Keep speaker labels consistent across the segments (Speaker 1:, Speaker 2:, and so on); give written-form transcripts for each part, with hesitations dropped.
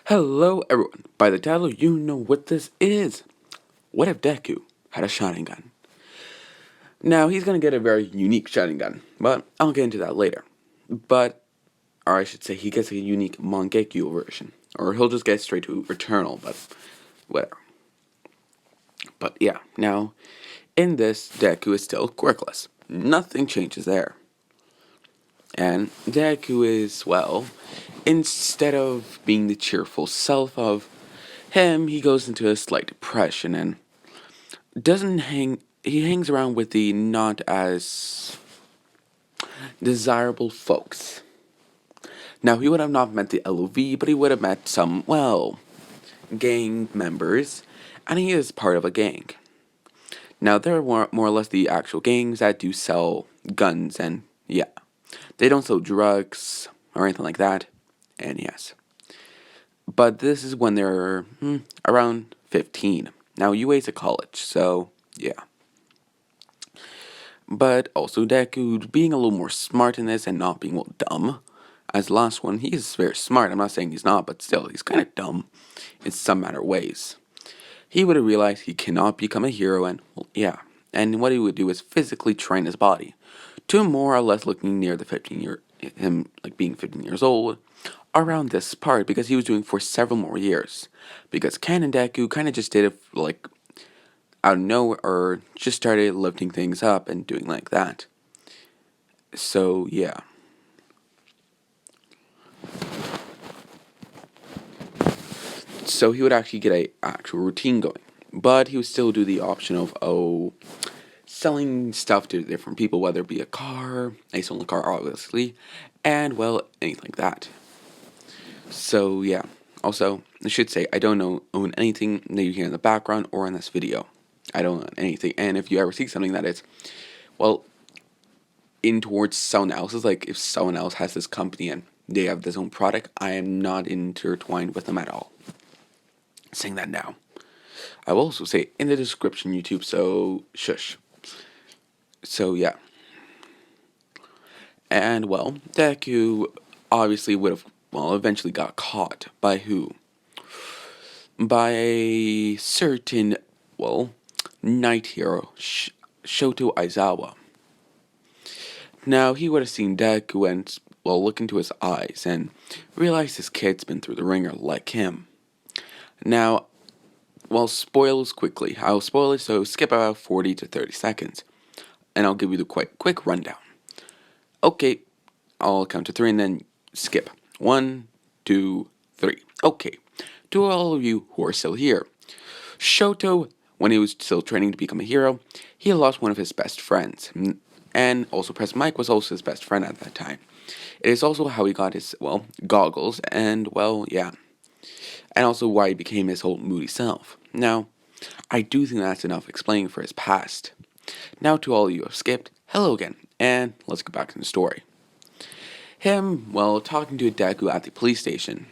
Speaker 1: Hello, everyone. By the title, you know what this is. What if Deku had a Sharingan? Now, he's gonna get a very unique Sharingan, but I'll get into that later. But, or I should say, he gets a unique Mangekyo version. Or he'll just get straight to Eternal, but whatever. But yeah, now, in this, Deku is still quirkless. Nothing changes there. And Deku is, well, instead of being the cheerful self of him, he goes into a slight depression and doesn't hang he hangs around with the not as desirable folks. Now he would have not met the LOV, but he would have met some, well, gang members, and he is part of a gang. Now they're more or less the actual gangs that do sell guns, and yeah. They don't sell drugs or anything like that, and yes. But this is when they're around 15. Now UA's a college, so yeah. But also Deku being a little more smart in this and not being, well, dumb. As the last one, he is very smart. I'm not saying he's not, but still, he's kind of dumb in some matter of ways. He would have realized he cannot become a hero and, well, yeah. And what he would do is physically train his body to more or less looking near the him like being 15 years old around this part because he was doing for several more years. Because Ken and Deku kind of just did it like out of nowhere or just started lifting things up and doing like that. So yeah. So he would actually get a actual routine going. But he would still do the option of selling stuff to different people, whether it be a car, a stolen car obviously, and well, anything like that. So yeah. Also, I should say I don't own anything that you hear in the background or in this video. I don't own anything. And if you ever see something that is, well, in towards someone else's, like if someone else has this company and they have this own product, I am not intertwined with them at all. Saying that now. I will also say in the description, YouTube, so shush. So yeah. And well, Deku obviously would have, well, eventually got caught. By who? By a certain, well, night hero, Shoto Aizawa. Now, he would have seen Deku and, well, look into his eyes and realize this kid's been through the ringer like him. Now, well, spoilers quickly. I'll spoil it, so skip about 40 to 30 seconds. And I'll give you the quite quick rundown. Okay, I'll count to 3 and then skip. 1, 2, 3. Okay, to all of you who are still here. Shoto, when he was still training to become a hero, he lost one of his best friends. And also Press Mike was also his best friend at that time. It is also how he got his, well, goggles, and, well, yeah. And also why he became his whole moody self. Now, I do think that's enough explaining for his past. Now to all of you who have skipped, hello again, and let's get back to the story. Him, well, talking to Deku at the police station,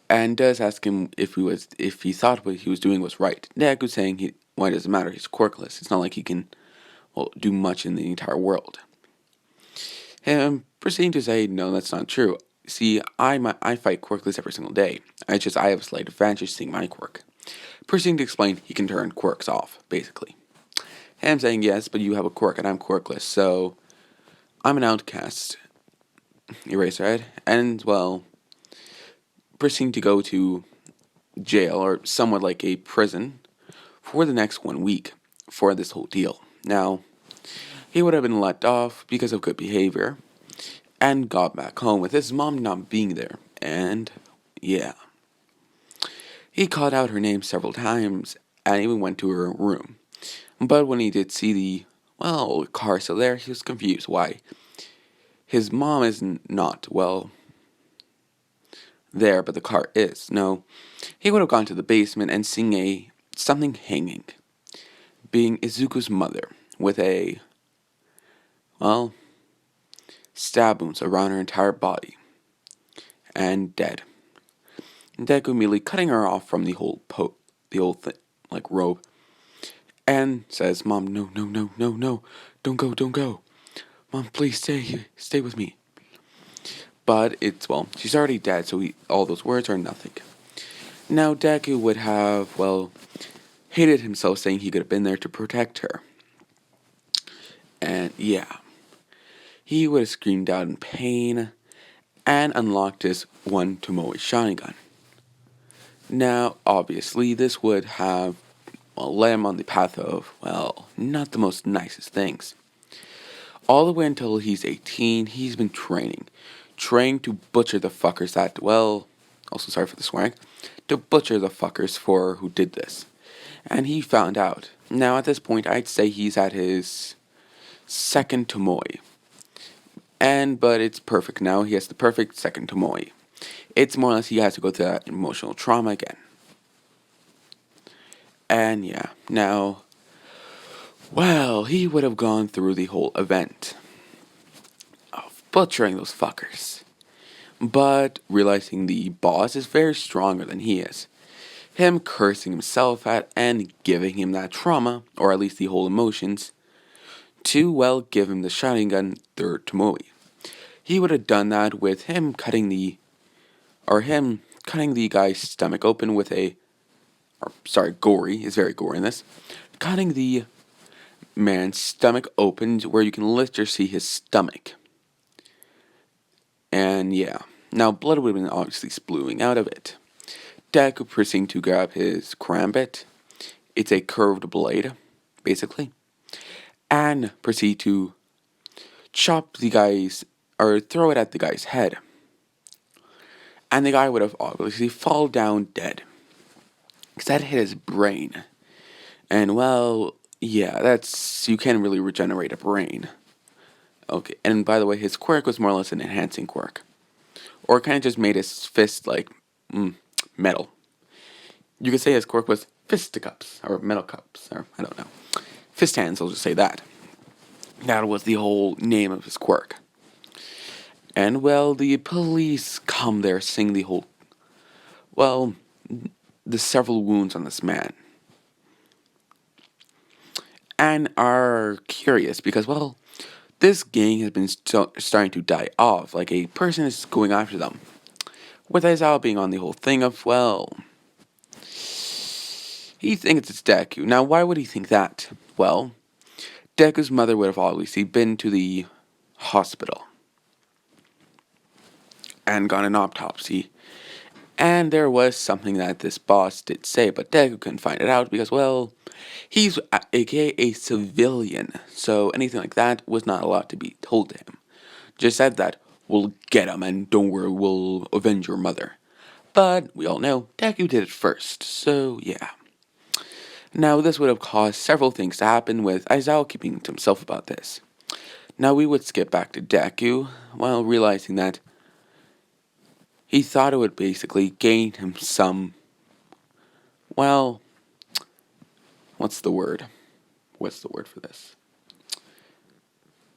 Speaker 1: and does ask him if he thought what he was doing was right. Deku saying why does it matter? He's quirkless. It's not like he can, well, do much in the entire world. Him proceeding to say, no, that's not true. See, I fight quirkless every single day. I have a slight advantage seeing my quirk. Proceeding to explain he can turn quirks off, basically. Him saying, yes, but you have a quirk and I'm quirkless, so I'm an outcast. Eraserhead. And, well, proceeding to go to jail or somewhat like a prison for the next 1 week for this whole deal. Now, he would have been let off because of good behavior and got back home with his mom not being there. And yeah, he called out her name several times and even went to her room. But when he did see the, well, car still there, he was confused why his mom is not, well, there, but the car is. No, he would have gone to the basement and seen something hanging, being Izuku's mother, with a, well, stab wounds around her entire body, and dead. Deku immediately cutting her off from the whole like robe, and says, "Mom, no, no, no, no, no, don't go, don't go. Mom, please stay with me." But it's, well, she's already dead, so all those words are nothing. Now, Deku would have, well, hated himself saying he could have been there to protect her. And yeah, he would have screamed out in pain and unlocked his one Tomoe Sharingan. Now, obviously, this would have, well, led him on the path of, well, not the most nicest things. All the way until he's 18, he's been training to butcher the fuckers that, well, also sorry for the swearing, to butcher the fuckers for who did this. And he found out. Now, at this point, I'd say he's at his second Tomoe. But it's perfect now. He has the perfect second Tomoe. It's more or less he has to go through that emotional trauma again. And yeah, now, well, he would have gone through the whole event of butchering those fuckers. But realizing the boss is very stronger than he is, him cursing himself at and giving him that trauma, or at least the whole emotions, to, well, give him the Sharingan third Tomoe. He would have done that with him cutting the guy's stomach open with gory, is very gory in this, cutting the man's stomach open where you can literally see his stomach. And yeah, now blood would have been obviously spewing out of it. Deku proceeding to grab his karambit. It's a curved blade, basically, and proceed to chop the guy's, or throw it at the guy's head. And the guy would have obviously fall down dead, because that hit his brain. And well, yeah, you can't really regenerate a brain. Okay, and by the way, his quirk was more or less an enhancing quirk. Or it kind of just made his fist like metal. You could say his quirk was fisticups, or metal cups, or I don't know. Fist hands, I'll just say that. That was the whole name of his quirk. And well, the police come there seeing the whole, well, the several wounds on this man. And are curious because, well, this gang has been starting to die off. Like a person is going after them. With Aizawa being on the whole thing of, well, he thinks it's Deku. Now, why would he think that? Well, Deku's mother would have obviously been to the hospital and got an autopsy. And there was something that this boss did say, but Deku couldn't find it out because, well, he's aka a civilian, so anything like that was not allowed to be told to him. Just said that, we'll get him and don't worry, we'll avenge your mother. But we all know Deku did it first, so yeah. Now this would have caused several things to happen with Aizawa keeping to himself about this. Now we would skip back to Deku, while realizing that he thought it would basically gain him some, well, what's the word? What's the word for this?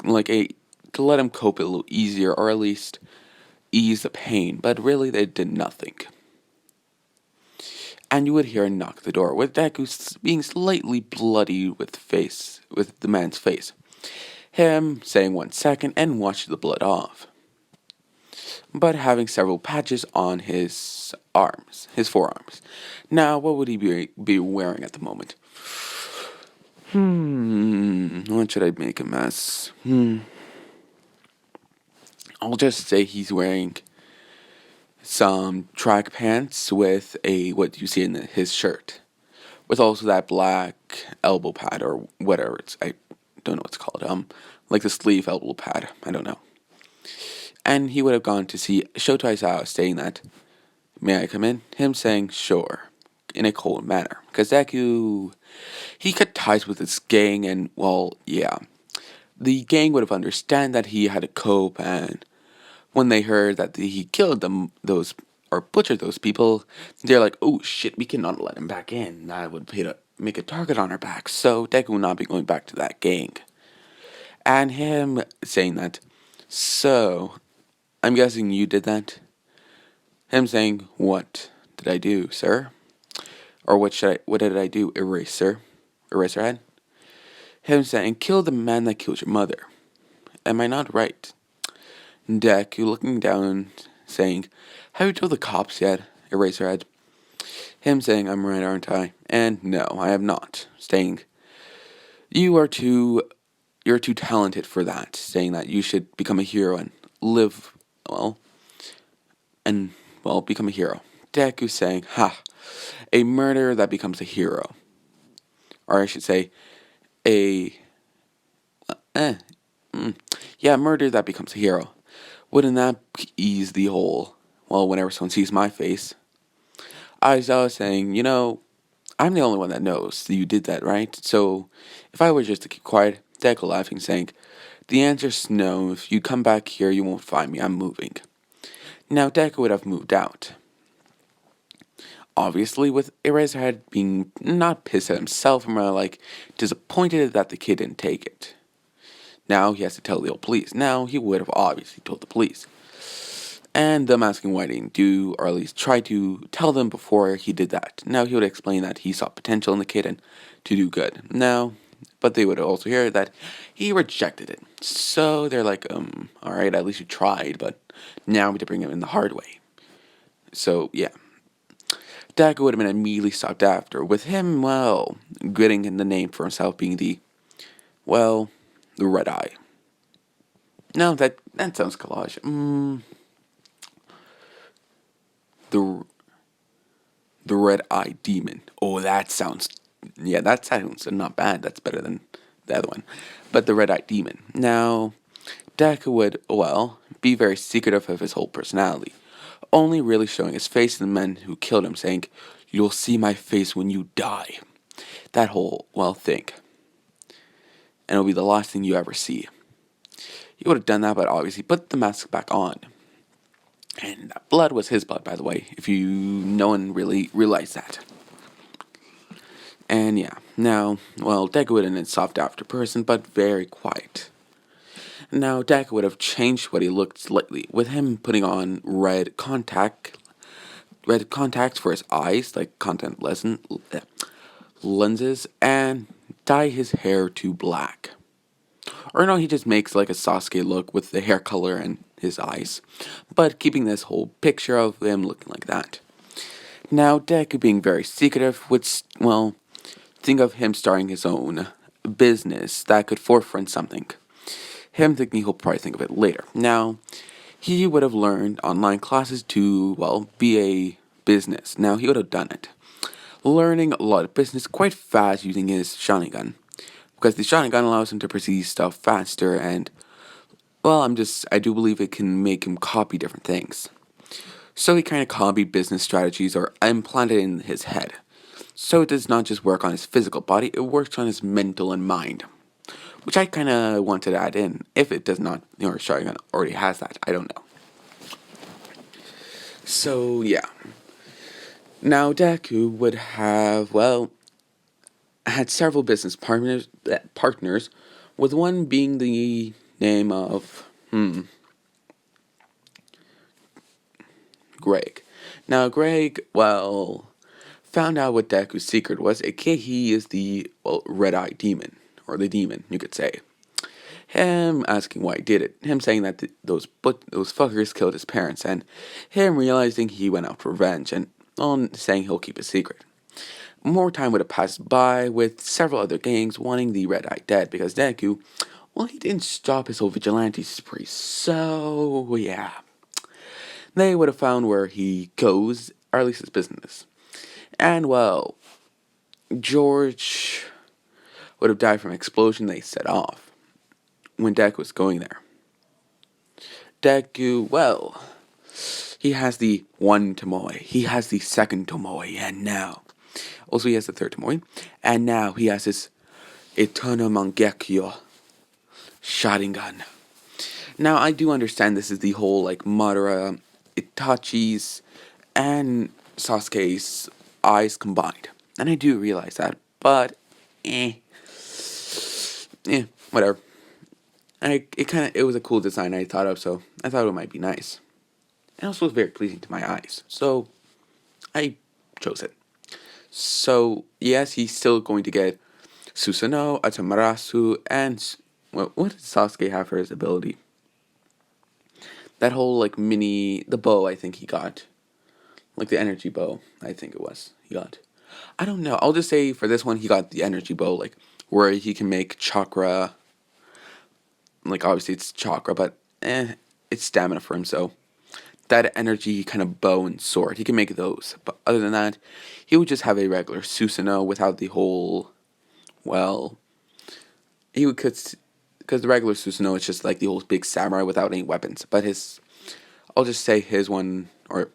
Speaker 1: To let him cope a little easier, or at least ease the pain, but really they did nothing. And you would hear a knock at the door, with Deku being slightly bloody with the man's face. Him saying 1 second and wash the blood off. But having several patches on his forearms. Now, what would he be wearing at the moment? What should I make him as? I'll just say he's wearing some track pants with what you see in his shirt. With also that black elbow pad or whatever I don't know what it's called. Like the sleeve elbow pad. I don't know. And he would have gone to see Shoto Aizawa saying that, may I come in? Him saying, sure, in a cold manner. Because Deku, he cut ties with his gang and, well, yeah. The gang would have understood that he had to cope, and when they heard that he killed or butchered those people, they're like, oh shit, we cannot let him back in. That would make a target on our back. So Deku will not be going back to that gang. And him saying that, so, I'm guessing you did that? Him saying, what did I do, sir? Or what did I do, Eraserhead? Him saying, kill the man that killed your mother. Am I not right? Deku looking down, saying, "Have you told the cops yet?" Eraserhead. Him saying, "I'm right, aren't I?" And no, I have not. Saying, You're too talented for that." Saying that you should become a hero and live, well, and, well, become a hero. Deku saying, "Ha, a murderer that becomes a hero." Or I should say, a, eh, yeah, a murderer that becomes a hero. Wouldn't that ease the whole, well, whenever someone sees my face? Aizawa saying, I'm the only one that knows that you did that, right? So, if I were just to keep quiet, Deku laughing, saying, "The answer's no. If you come back here, you won't find me. I'm moving." Now, Deku would have moved out. Obviously, with Eraserhead being not pissed at himself, more like disappointed that the kid didn't take it. Now he has to tell the old police. Now he would have obviously told the police. And them asking why he didn't do, or at least try to tell them before he did that. Now he would explain that he saw potential in the kid and to do good. Now, but they would also hear that he rejected it. So they're like, alright, at least you tried, but now we have to bring him in the hard way. So, yeah. Deku would have been immediately stopped after, with him, well, getting in the name for himself being the Red Eye. No, that sounds collage. The the Red Eye Demon. Oh, that sounds not bad. That's better than the other one. But the Red Eye Demon. Now, Deku would, be very secretive of his whole personality, only really showing his face to the men who killed him, saying, "You'll see my face when you die." That whole, thing. And it'll be the last thing you ever see. He would have done that, but obviously put the mask back on. And that blood was his blood, by the way, if no one really realized that. And yeah, now, Deku would have been a soft after person, but very quiet. Now, Deku would have changed what he looked slightly, with him putting on red contacts for his eyes, like lenses, and dye his hair to black. Or no, he just makes like a Sasuke look with the hair color and his eyes, but keeping this whole picture of him looking like that. Now, Deku being very secretive would, think of him starting his own business that could forefront something. Him thinking he'll probably think of it later. Now, he would have learned online classes to, be a business. Now, he would have done it. Learning a lot of business quite fast using his Sharingan. Because the Sharingan allows him to perceive stuff faster and, I do believe it can make him copy different things. So he kind of copied business strategies or implanted in his head. So it does not just work on his physical body, it works on his mental and mind. Which I kind of wanted to add in. If it does not, or Sharingan already has that, I don't know. So, yeah. Now, Deku would have, had several business partners, with one being the name of, Greg. Now, Greg, found out what Deku's secret was. He is the, Red Eye Demon, or the demon, you could say. Him asking why he did it. Him saying that those fuckers killed his parents, and him realizing he went out for revenge, and saying he'll keep a secret. More time would have passed by, with several other gangs wanting the Red Eye dead, because Deku, he didn't stop his whole vigilante spree. So, yeah. They would have found where he goes, or at least his business. And, George would have died from an explosion they set off when Deku was going there. Deku, he has the one Tomoe, he has the second Tomoe, and now, also he has the third Tomoe, and now he has his Eternal Mangekyo Sharingan. Now, I do understand this is the whole, Madara, Itachi's, and Sasuke's eyes combined. And I do realize that, but, whatever. It was a cool design I thought of, so I thought it might be nice. And also was very pleasing to my eyes, so I chose it. So, yes, he's still going to get Susanoo, Atamarasu, and, what did Sasuke have for his ability? That whole like the bow I think he got. Like the energy bow, I think it was. He got. I don't know. I'll just say for this one he got the energy bow, like where he can make chakra, like obviously it's chakra, but it's stamina for him, so that energy kind of bow and sword. He can make those. But other than that, he would just have a regular Susanoo without the whole, well, he would, because the regular Susanoo is just like the old big samurai without any weapons. But I'll just say his one, or,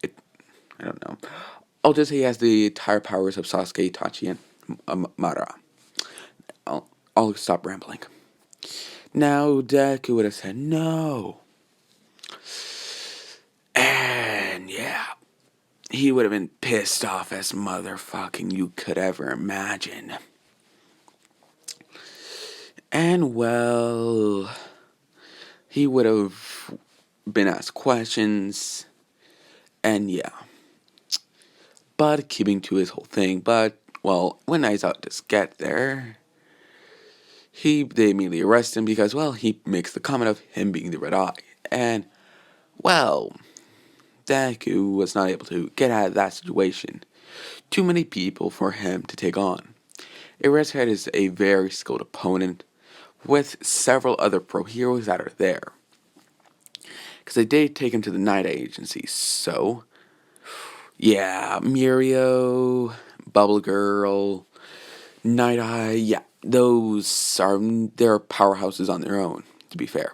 Speaker 1: I don't know. I'll just say he has the entire powers of Sasuke, Itachi, and Madara. I'll stop rambling. Now, Deku would have said no. And yeah, he would have been pissed off as motherfucking you could ever imagine. And well, he would have been asked questions, and yeah. But keeping to his whole thing, but well, when Aizawa does get there, they immediately arrest him because, well, he makes the comment of him being the Red Eye. And, well, Deku was not able to get out of that situation. Too many people for him to take on. Eraserhead is a very skilled opponent with several other pro heroes that are there. Because they did take him to the Night Agency, so yeah, Mirio, Bubble Girl, Night Eye, yeah, they're powerhouses on their own, to be fair.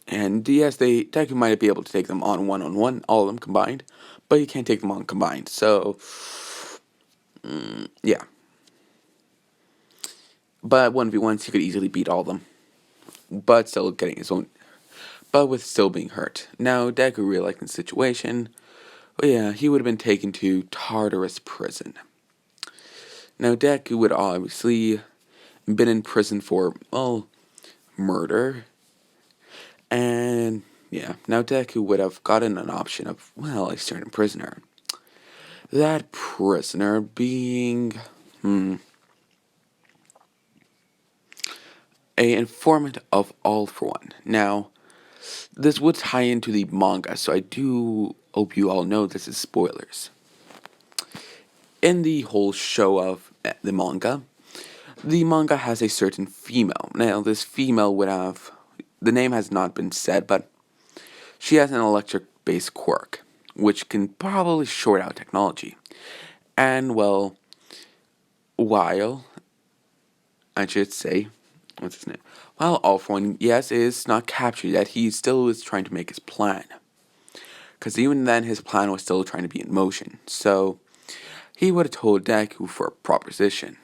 Speaker 1: And yes, Deku might be able to take them on one, all of them combined, but you can't take them on combined. So, yeah. But 1v1s, he could easily beat all of them, but still getting his own. But with still being hurt. Now, Deku realized the situation. Well, yeah, he would have been taken to Tartarus prison. Now, Deku would obviously been in prison for, well, murder. And, yeah, now Deku would have gotten an option of, well, a certain prisoner. That prisoner being, a informant of All For One. Now, this would tie into the manga, so I do hope you all know this is spoilers. In the whole show of the manga has a certain female. Now, this female would have, the name has not been said, but she has an electric-based quirk, which can probably short out technology. And, well, while, I should say, what's his name? While All For One, yes, is not captured yet, he still is trying to make his plan. Because even then, his plan was still trying to be in motion. So, he would have told Deku for a proposition.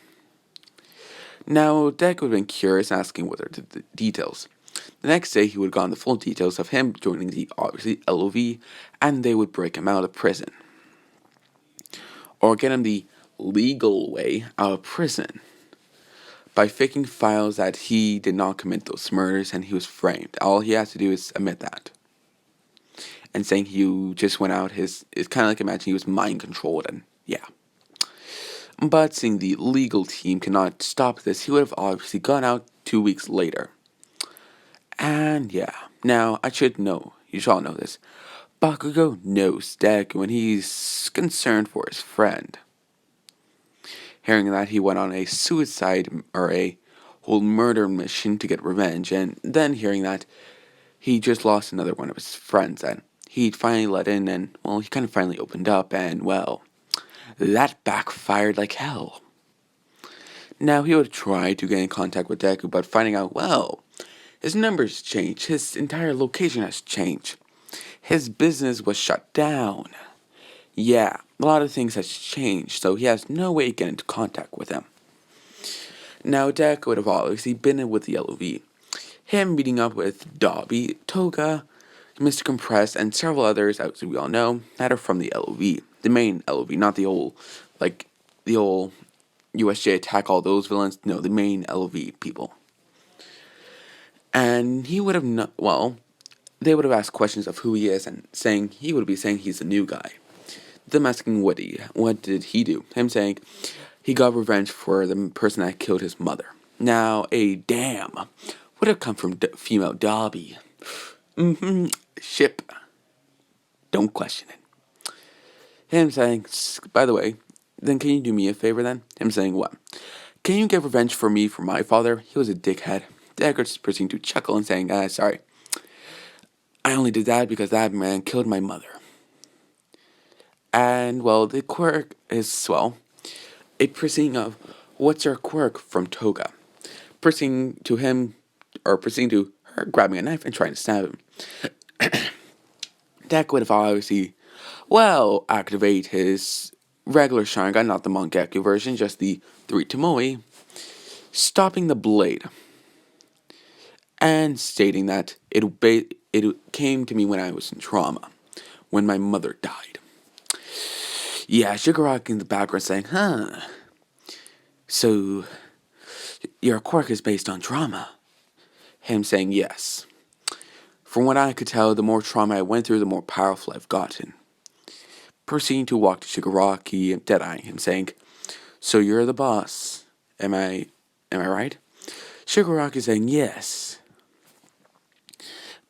Speaker 1: Now, Deku would have been curious, asking what are the details. The next day, he would have gotten the full details of him joining the, obviously, LOV, and they would break him out of prison. Or get him the legal way out of prison. By faking files that he did not commit those murders and he was framed. All he has to do is admit that. And saying he just went out, it's kind of like imagine he was mind controlled, and yeah. But seeing the legal team cannot stop this, he would have obviously gone out 2 weeks later. And yeah, now I should know, you should all know this. Bakugo knows Deku and he's concerned for his friend. Hearing that, he went on a suicide or a whole murder mission to get revenge, and then hearing that he just lost another one of his friends and he'd finally let in, and well, he kind of finally opened up, and well, that backfired like hell. Now, he would try to get in contact with Deku, but finding out, well, his numbers changed, his entire location has changed, his business was shut down. Yeah, a lot of things has changed, so he has no way to get into contact with him. Now, Deku would have obviously been with the LOV. Him meeting up with Dobby, Toga, Mr. Compressed, and several others, as we all know, that are from the LOV. The main LOV, not the old USJ attack all those villains. No, the main LOV people. And he would have, they would have asked questions of who he is, and he would be saying he's a new guy. Them asking what did he do? Him saying he got revenge for the person that killed his mother. Now, a damn would have come from female Dobby. Ship. Don't question it. Him saying, by the way, then can you do me a favor then? Him saying, what? Can you get revenge for me for my father? He was a dickhead. Deku proceeding to chuckle and saying, sorry. I only did that because that man killed my mother. And, well, the quirk is, well, a proceeding of, what's your quirk from Toga? Proceeding to him, or proceeding to her grabbing a knife and trying to stab him. Deku would have obviously, well, activate his regular Sharingan, not the Mangekyo version, just the 3 Tomoe, stopping the blade, and stating that it came to me when I was in trauma, when my mother died. Yeah, Shigaraki in the background saying, so your quirk is based on trauma. Him saying yes. From what I could tell, the more trauma I went through, the more powerful I've gotten. Proceeding to walk to Shigaraki and dead-eyeing him, saying, so you're the boss. Am I right? Shigaraki saying yes.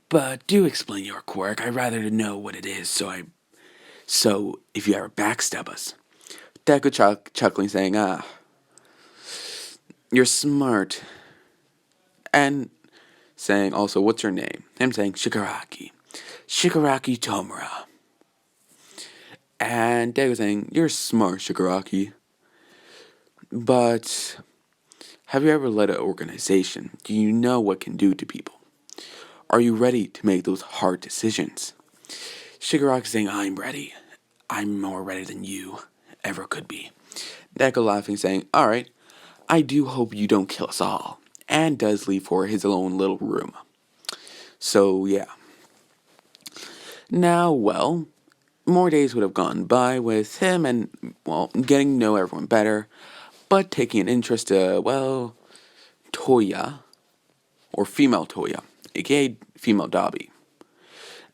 Speaker 1: But do explain your quirk. I'd rather know what it is, so if you ever backstab us. Deku chuckling, saying, you're smart. And saying also, what's your name? Him saying, Shigaraki. Shigaraki Tomura. And Deku saying, you're smart, Shigaraki. But have you ever led an organization? Do you know what can do to people? Are you ready to make those hard decisions? Shigaraki saying, I'm ready. I'm more ready than you ever could be. Deku laughing, saying, alright, I do hope you don't kill us all. And does leave for his own little room. So, yeah. Now, well, more days would have gone by with him and, well, getting to know everyone better, but taking an interest to, well, Toya, or female Toya, aka female Dobby.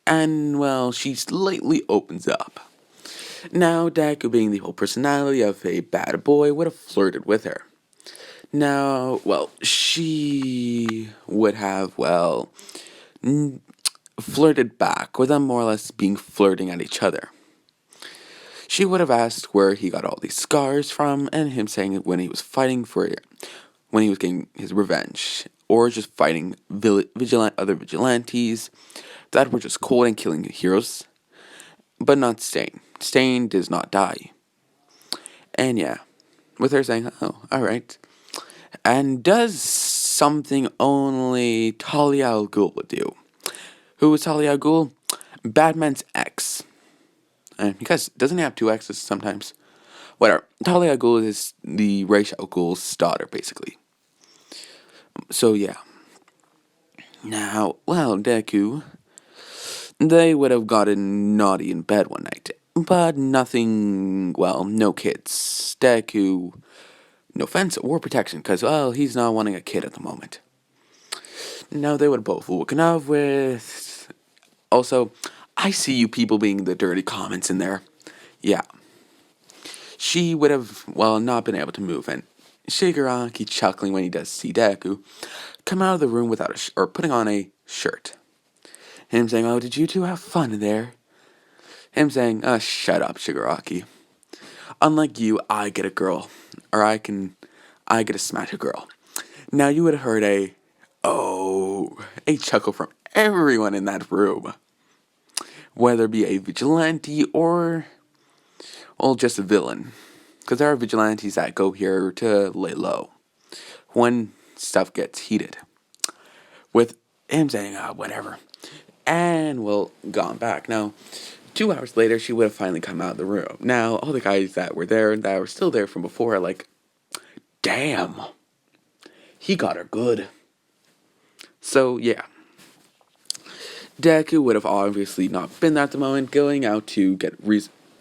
Speaker 1: And, well, she slightly opens up. Now, Deku, being the whole personality of a bad boy, would have flirted with her. Now, well, she would have, well, flirted back, with them more or less being flirting at each other. She would have asked where he got all these scars from, and him saying when he was fighting when he was getting his revenge, or just fighting other vigilantes that were just cold and killing heroes, but not Stain. Stain does not die. And yeah, with her saying, oh, alright. And does something only Talia al Ghul would do. Who is Talia al Ghul? Batman's ex. And because doesn't he have 2 exes sometimes? Whatever. Talia al Ghul is the Ra's al Ghul's daughter, basically. So yeah. Now, well, Deku, they would have gotten naughty in bed one night. But nothing, well, no kids. Deku, no offense or protection, because, well, he's not wanting a kid at the moment. Now, they would have both woken up with... Also, I see you people being the dirty comments in there. Yeah. She would have, well, not been able to move, and Shigaraki chuckling when he does see Deku come out of the room without or putting on a shirt. Him saying, oh, did you two have fun in there? Him saying, shut up, Shigaraki. Unlike you, I get a girl. Or I get to smash a girl. Now you would have heard a chuckle from everyone in that room. Whether it be a vigilante or, well, just a villain. Because there are vigilantes that go here to lay low when stuff gets heated. With him saying, whatever. And, well, gone back. Now, 2 hours later, she would have finally come out of the room. Now, all the guys that were there and that were still there from before are like, damn, he got her good. So, yeah. Deku would have obviously not been there at the moment, going out to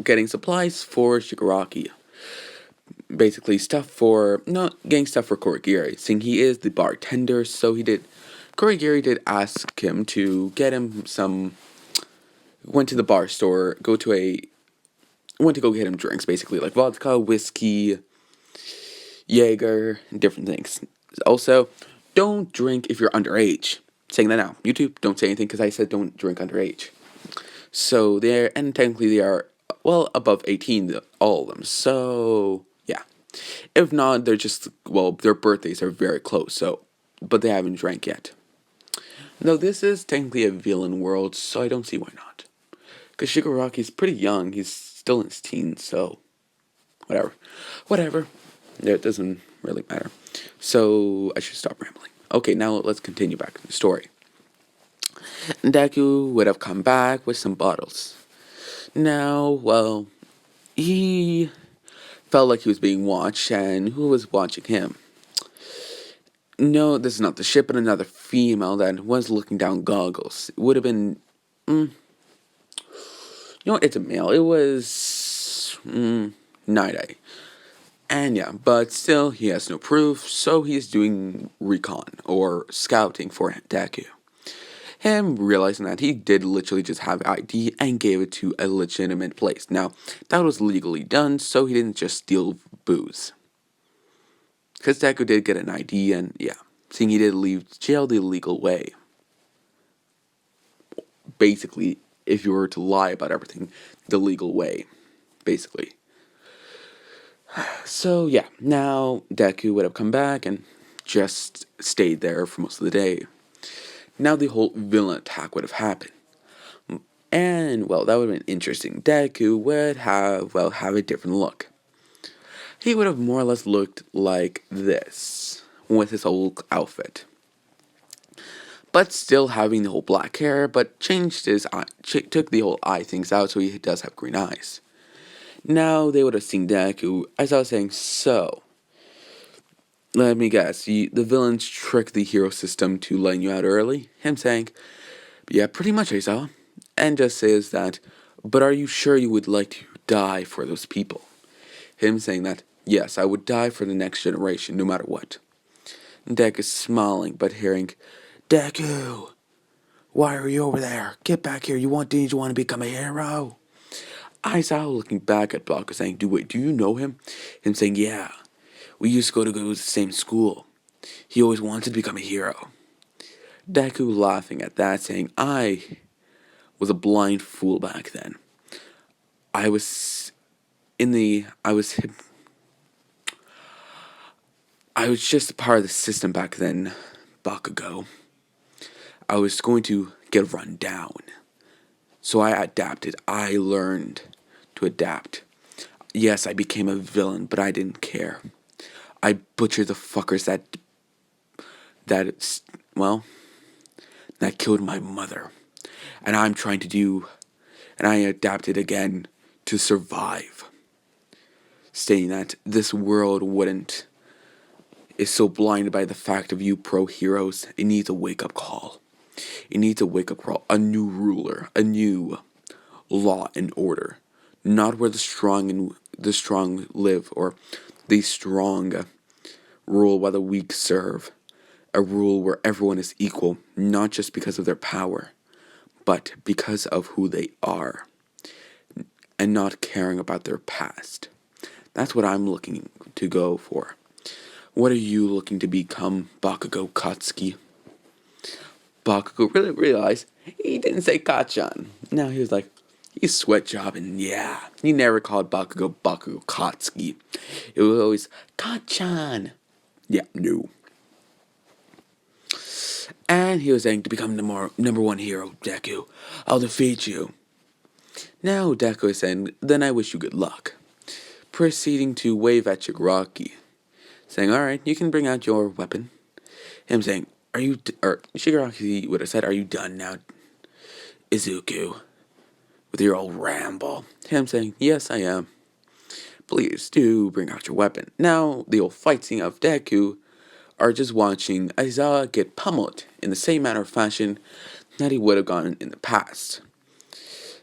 Speaker 1: getting supplies for Shigaraki. Basically, getting stuff for Korigiri, seeing he is the bartender, so Korigiri did ask him to get him went to the bar store, went to go get him drinks, basically, like vodka, whiskey, Jaeger, and different things. Also, don't drink if you're underage. saying that now. YouTube, don't say anything because I said don't drink underage. So and technically they are, well, above 18, all of them. So, yeah. If not, they're just, well, their birthdays are very close, so, but they haven't drank yet. No, this is technically a villain world, so I don't see why not. Because Shigaraki's pretty young, he's still in his teens, so, whatever. Whatever. It doesn't really matter. So, I should stop rambling. Okay, now let's continue back in the story. Deku would have come back with some bottles. Now, well, he felt like he was being watched, and who was watching him? No, this is not the ship, but another female that was looking down goggles. It would have been, it's a male. It was Night-Eye. And yeah, but still, he has no proof, so he's doing recon, or scouting for Deku. Him realizing that he did literally just have ID and gave it to a legitimate place. Now, that was legally done, so he didn't just steal booze. Because Deku did get an ID, and yeah, seeing he did leave jail the legal way. Basically, if you were to lie about everything, the legal way, basically. So yeah, now Deku would have come back and just stayed there for most of the day. Now the whole villain attack would have happened. And, well, that would have been interesting. Deku would have a different look. He would have more or less looked like this, with his old outfit. But still having the whole black hair, but changed his eye, took the whole eye things out, so he does have green eyes. Now they would have seen Deku, as I was saying, so, let me guess, the villains tricked the hero system to letting you out early? Him saying, yeah, pretty much, Aizawa. And just says that, but are you sure you would like to die for those people? Him saying that, yes, I would die for the next generation, no matter what. Deku is smiling, but hearing, Deku, why are you over there? Get back here, you want to become a hero? Aizawa looking back at Bakugo saying, do you know him? Him saying, yeah, we used to go to the same school. He always wanted to become a hero. Deku laughing at that, saying, I was a blind fool back then. I was just a part of the system back then, Bakugo. I was going to get run down. So I adapted. I learned to adapt. Yes, I became a villain, but I didn't care. I butchered the fuckers that killed my mother. And I adapted again to survive. Stating that this world is so blinded by the fact of you pro-heroes, it needs a wake-up call. It needs a wake-up call, a new ruler, a new law and order. Not where the strong live, or the strong rule while the weak serve. A rule where everyone is equal, not just because of their power, but because of who they are, and not caring about their past. That's what I'm looking to go for. What are you looking to become, Bakugo Katsuki? Bakugo really realized he didn't say Kachan. Now he was like, he's sweat jobbing, yeah. He never called Bakugo Katsuki. It was always Kachan. Yeah, no. And he was saying, to become the number one hero, Deku, I'll defeat you. Now Deku is saying, then I wish you good luck. Proceeding to wave at Shigaraki, saying, alright, you can bring out your weapon. Him saying, Shigaraki would have said, are you done now, Izuku, with your old ramble? Him saying, yes, I am. Please do bring out your weapon. Now, the old fight scene of Deku are just watching Aizawa get pummeled in the same manner of fashion that he would have gone in the past.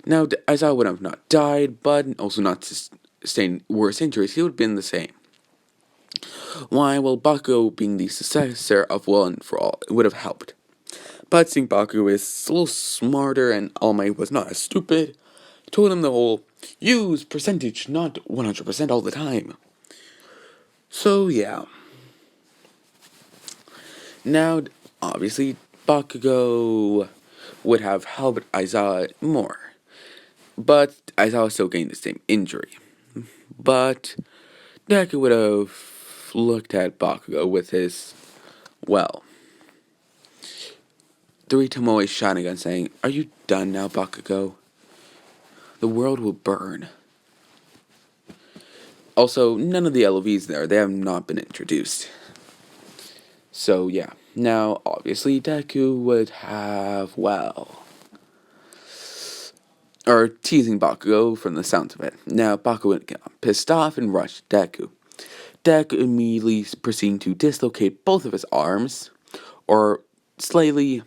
Speaker 1: Now, Aizawa would have not died, but also not sustained worse injuries. He would have been the same. Why? Well, Bakugo being the successor of One and For All, it would have helped. But seeing Bakugo is a little smarter and All Might was not as stupid, he told him the whole, use percentage, not 100% all the time. So, yeah. Now, obviously, Bakugo would have helped Aizawa more, but Aizawa still gained the same injury. But Deku would have looked at Bakugo with his, well, three Tomoe Sharingan saying, "Are you done now, Bakugo? The world will burn." Also, none of the LOVs there, they have not been introduced. So, yeah. Now, obviously, Deku would have, well, or teasing Bakugo from the sounds of it. Now, Bakugo would get pissed off and rush Deku. Deku immediately proceeding to dislocate both of his arms, or slightly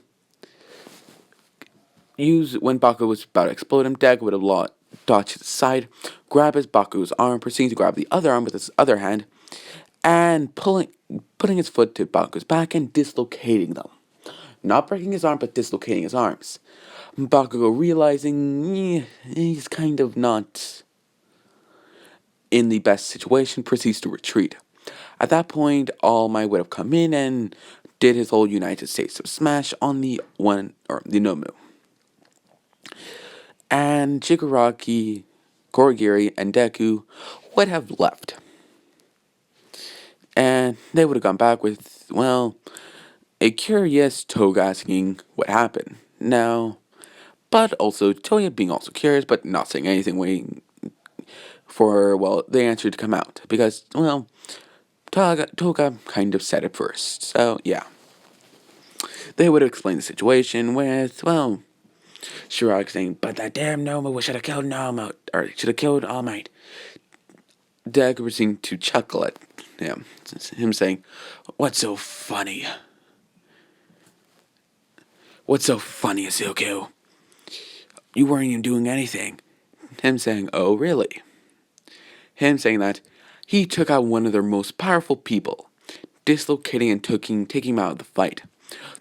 Speaker 1: use when Bakugo was about to explode him. Deku would have dodged to the side, grab his Bakugo's arm, proceeding to grab the other arm with his other hand, and putting his foot to Bakugo's back and dislocating them. Not breaking his arm, but dislocating his arms. Bakugo realizing he's kind of not in the best situation, proceeds to retreat. At that point, All Might would have come in and did his whole United States of Smash on the Nomu. And Shigaraki, Korigiri, and Deku would have left. And they would have gone back with, well, a curious Toga asking what happened. Now, but also Toya being also curious, but not saying anything, waiting for, well, the answer to come out. Because, well, Toga kind of said it first. So, yeah. They would have explained the situation with, well, Shirok saying, "But that damn Noma, we should have killed Noma, or should have killed All Might." Deku seemed to chuckle at him saying, "What's so funny? What's so funny, Izuku? You weren't even doing anything." Him saying, "Oh, really?" Him saying that he took out one of their most powerful people, dislocating and taking him out of the fight.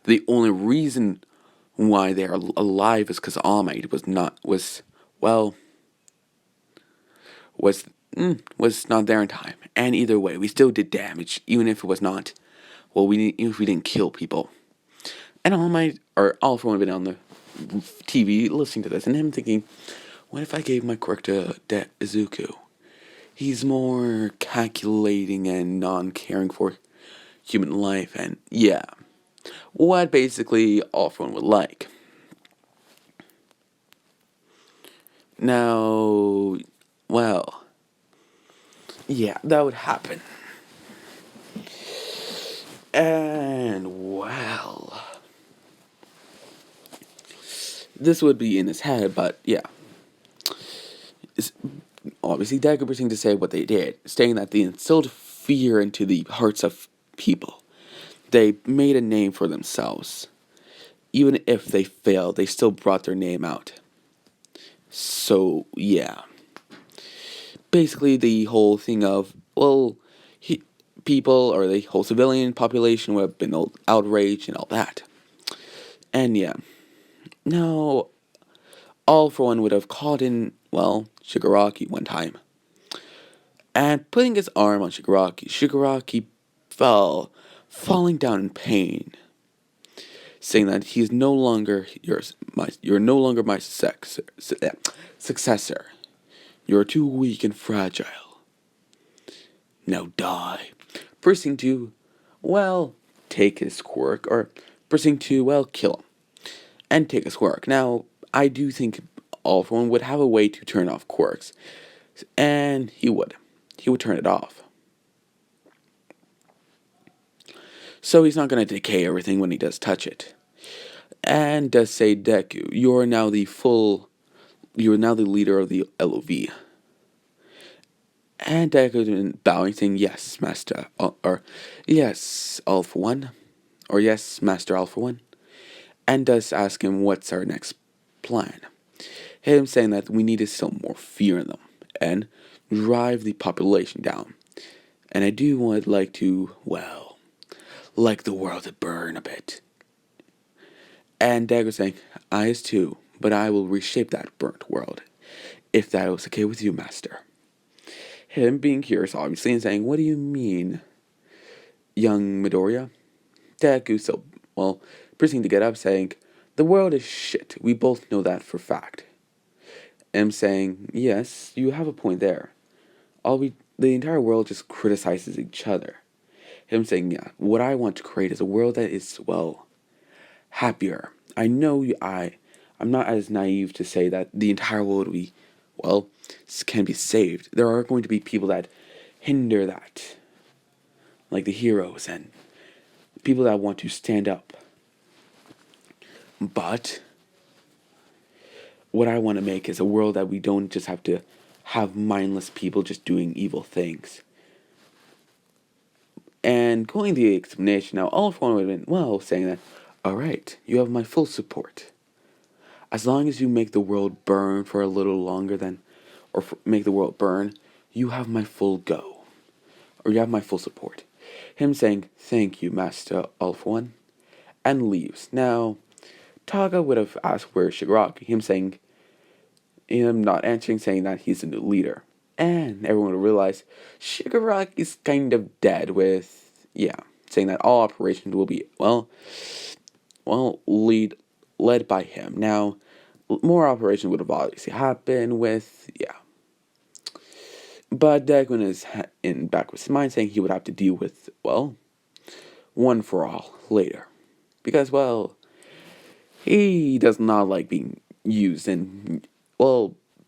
Speaker 1: The only reason why they are alive is because All Might was not there in time. And either way, we still did damage, even if it was not. Well, even if we didn't kill people. And All for One been on the TV listening to this, and him thinking, what if I gave my quirk to Izuku? He's more calculating and non-caring for human life, and yeah. What basically All for One would like. Now, well, yeah, that would happen. And, well, this would be in his head, but yeah. Obviously, Deku proceeding to say what they did, stating that they instilled fear into the hearts of people. They made a name for themselves. Even if they failed, they still brought their name out. So, yeah. Basically, the whole thing of, well, people, or the whole civilian population would have been outraged and all that. And yeah. Now, All for One would have caught in, well, Shigaraki one time. And putting his arm on Shigaraki fell, falling down in pain, saying that he's no longer you're no longer my successor. You're too weak and fragile. Now die. Proceeding to, well, take his quirk, or proceeding to, well, kill him. And take his quirk. Now, I do think All for One would have a way to turn off quirks. And he would. He would turn it off. So he's not going to decay everything when he does touch it. And does say, Deku, you're now the leader of the LOV. And Deku bowing, saying, "Yes, Master," or "Yes, All for One," or "Yes, Master All for One." And does ask him what's our next plan. Him saying that we need to instill more fear in them and drive the population down. And I do like to, well, like the world to burn a bit. And Dagger saying, "I is too, but I will reshape that burnt world, if that was okay with you, Master." Him being curious, obviously, and saying, "What do you mean, young Midoriya?" Deku, so, well, proceeding to get up, saying, "The world is shit. We both know that for fact." M saying, "Yes, you have a point there. The entire world just criticizes each other." Him saying, "Yeah, what I want to create is a world that is, well, happier. I know I'm not as naive to say that the entire world well, can be saved. There are going to be people that hinder that, like the heroes and people that want to stand up. But what I want to make is a world that we don't just have to have mindless people just doing evil things." And going the explanation, now all for one would have been, well, saying that, "Alright, you have my full support. As long as you make the world burn for a little longer make the world burn, you have my full go. Or you have my full support." Him saying, "Thank you, Master All for One," and leaves. Now, Taga would have asked where Shigaraki, him not answering, saying that he's the new leader. And everyone would realize Shigaraki's kind of dead saying that all operations will be, led by him. Now, more operations would have obviously happened but Deku is in back with his mind saying he would have to deal with, One for All later. Because, he does not like being used and,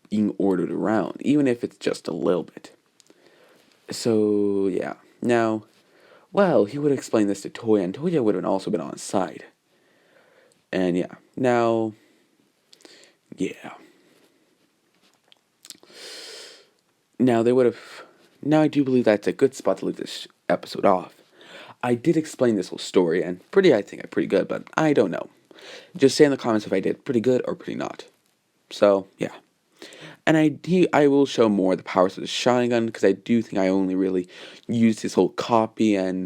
Speaker 1: being ordered around, even if it's just a little bit. So, yeah. Now, he would explain this to Toya, and Toya would have also been on his side. And, yeah. Now, yeah. Now, I do believe that's a good spot to leave this episode off. I did explain this whole story, and I think I'm pretty good, but I don't know. Just say in the comments if I did pretty good or pretty not. So, yeah. And I will show more of the powers of the Sharingan, because I do think I only really used his whole copy and